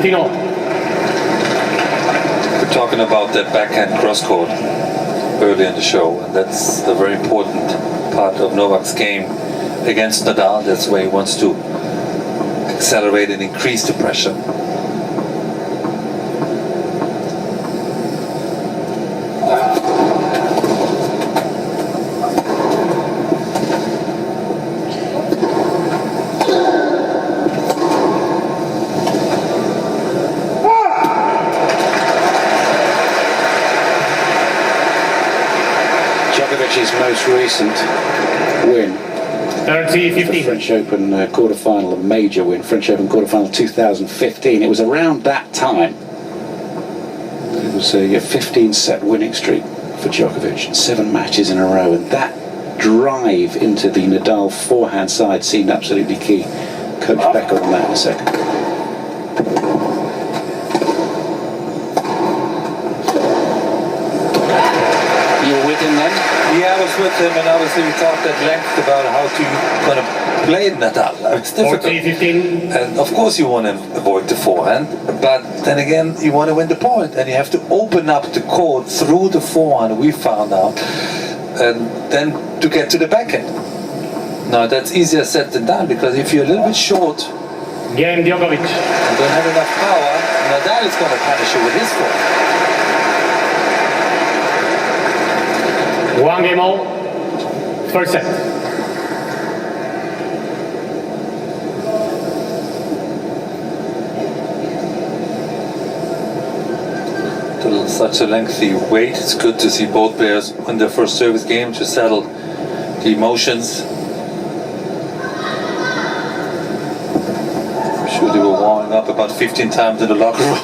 15-all. We're talking about that backhand cross-court early in the show, and that's a very important part of Novak's game against Nadal. That's where he wants to accelerate and increase the pressure. Djokovic's most recent win, 30-15. the French Open quarterfinal, a major win, French Open quarterfinal 2015. It was around that time. It was a 15-set winning streak for Djokovic, 7 matches in a row, and that drive into the Nadal forehand side seemed absolutely key. Coach Becker on that in a second. Yeah, I was with him, and obviously we talked at length about how to kind of play Nadal. It's difficult. 40-15. And of course you want to avoid the forehand, but then again you want to win the point, and you have to open up the court through the forehand, we found out, and then to get to the backhand. Now that's easier said than done, because if you're a little bit short, Game Djokovic. and don't have enough power, Nadal is going to punish you with his forehand. 1-all. First set. Such a lengthy wait. It's good to see both players win their first service game to settle the emotions. I'm sure they were warming up about 15 times in the locker room.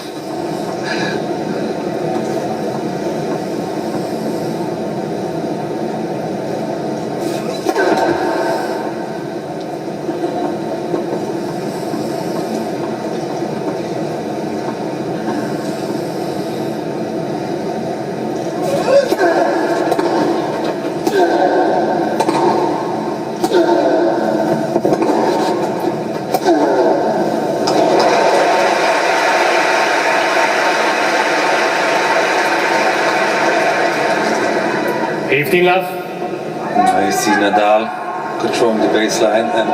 Love. You see Nadal controlling the baseline, and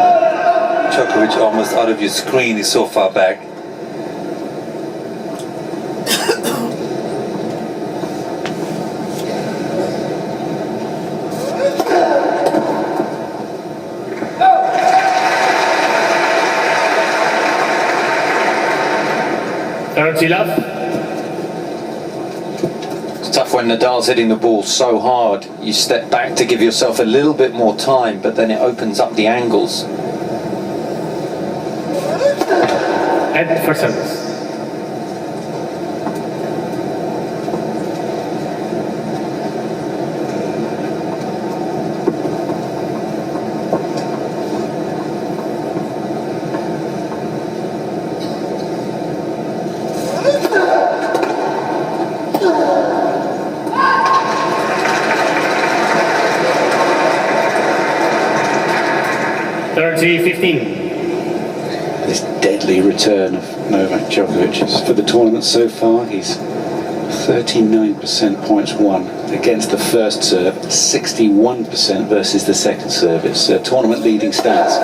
Djokovic almost out of your screen. He's so far back. Love. Tough when Nadal's hitting the ball so hard. You step back to give yourself a little bit more time, but then it opens up the angles. Head for service. This deadly return of Novak Djokovic for the tournament so far. He's 39% points won against the first serve, 61% versus the second serve. It's tournament leading stats.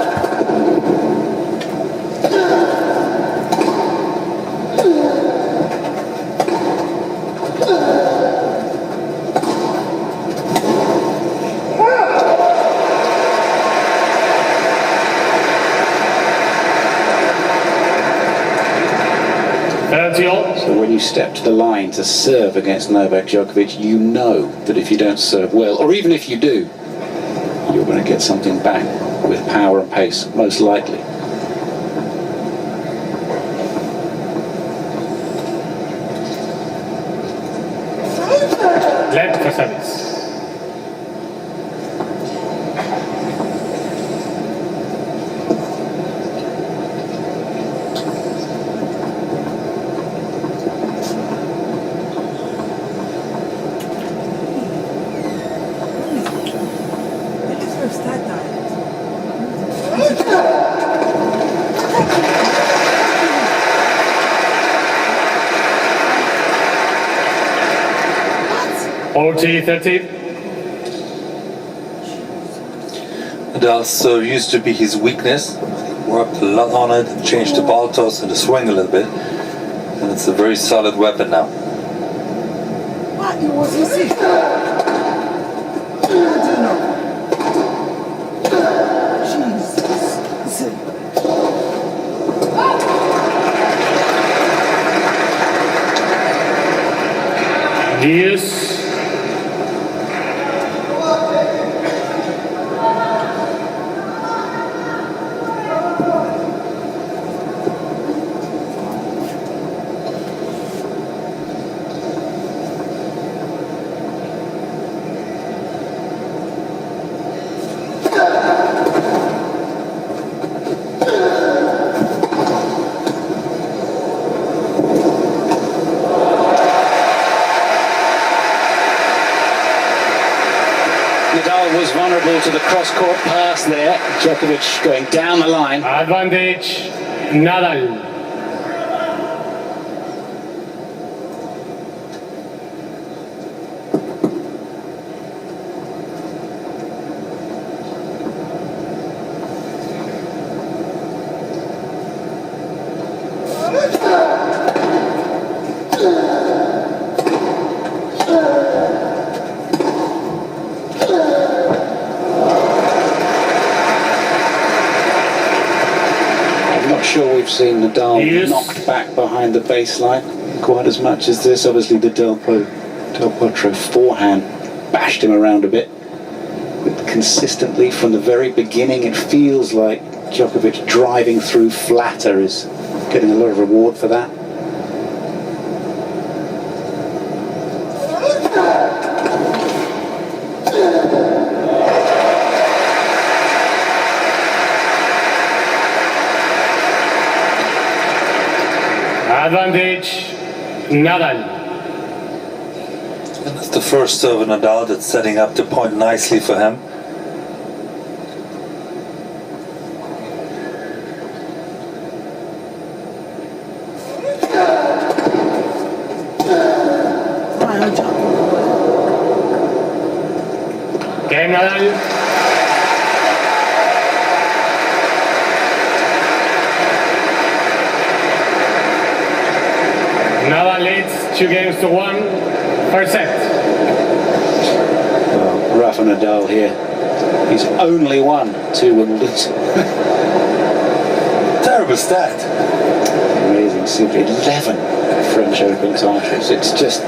So when you step to the line to serve against Novak Djokovic, you know that if you don't serve well, or even if you do, you're going to get something back with power and pace, most likely. Left for service. 20-30. Nadal's serve used to be his weakness. He worked a lot on it and changed the ball toss and the swing a little bit. And it's a very solid weapon now. Deuce. Nadal was vulnerable to the cross-court pass there. Djokovic going down the line. Advantage, Nadal. I'm not sure we've seen Nadal Yes. knocked back behind the baseline quite as much as this. Obviously the Del Potro forehand bashed him around a bit. But consistently from the very beginning it feels like Djokovic driving through flatter is getting a lot of reward for that. Advantage, Nadal. And it's the first serve of Nadal that's setting up the point nicely for him. Game, Nadal. Nadal leads 2-1. First set. Well, Rafa Nadal here. He's only won 2 Wimbledons. Terrible stat. Amazing, simply 11 French Open titles. It's just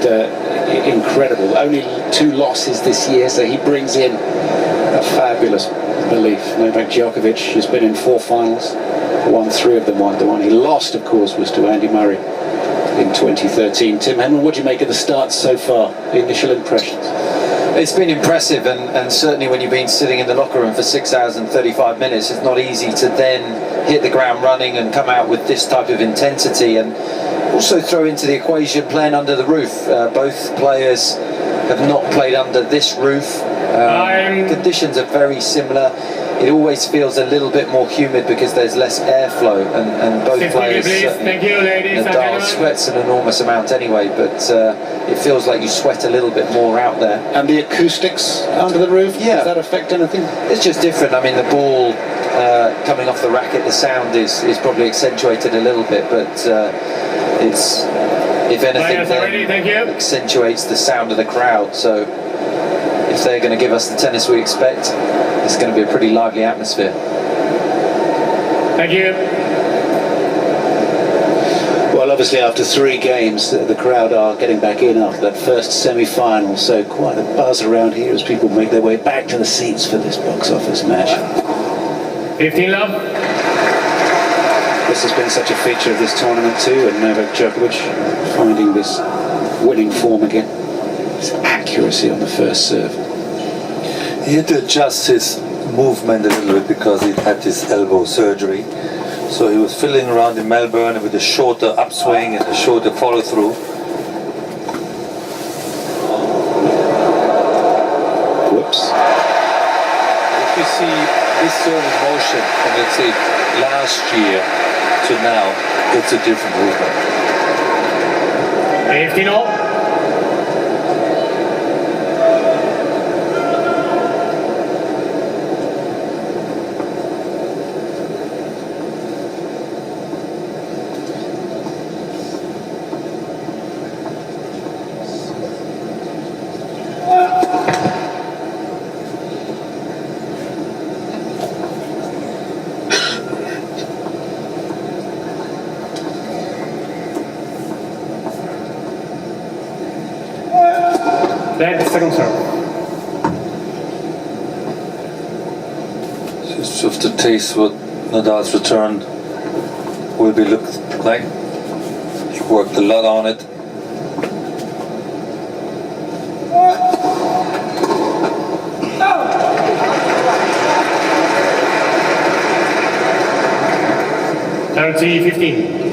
incredible. Only 2 losses this year, so he brings in a fabulous belief. Novak Djokovic has been in 4 finals, won 3 of them. The one he lost, of course, was to Andy Murray in 2013. Tim Henman, what do you make of the start so far? The initial impressions? It's been impressive, and certainly when you've been sitting in the locker room for 6 hours and 35 minutes, it's not easy to then hit the ground running and come out with this type of intensity. And also throw into the equation playing under the roof. Both players have not played under this roof. Conditions are very similar. It always feels a little bit more humid because there's less airflow, and both players, Thank you, ladies and Nadal gentlemen. sweats an enormous amount anyway, but it feels like you sweat a little bit more out there. And the acoustics under the roof, Yeah. does that affect anything? It's just different. I mean, the ball coming off the racket, the sound is probably accentuated a little bit, but it's, if anything, Players are ready, thank you. accentuates the sound of the crowd. So if they're going to give us the tennis we expect, it's going to be a pretty lively atmosphere. Thank you. Well, obviously after 3 games, the crowd are getting back in after that first semi-final, so quite a buzz around here as people make their way back to the seats for this box office match. 15 love. This has been such a feature of this tournament too, and Novak Djokovic finding this winning form again. His accuracy on the first serve. He had to adjust his movement a little bit because he had this elbow surgery. So he was fiddling around in Melbourne with a shorter upswing and a shorter follow through. Whoops. If you see this sort of motion from, let's say, last year to now, it's a different movement. 15 all. Dead, second serve. Just have to taste what Nadal's return will be look like. He worked a lot on it. Penalty 15.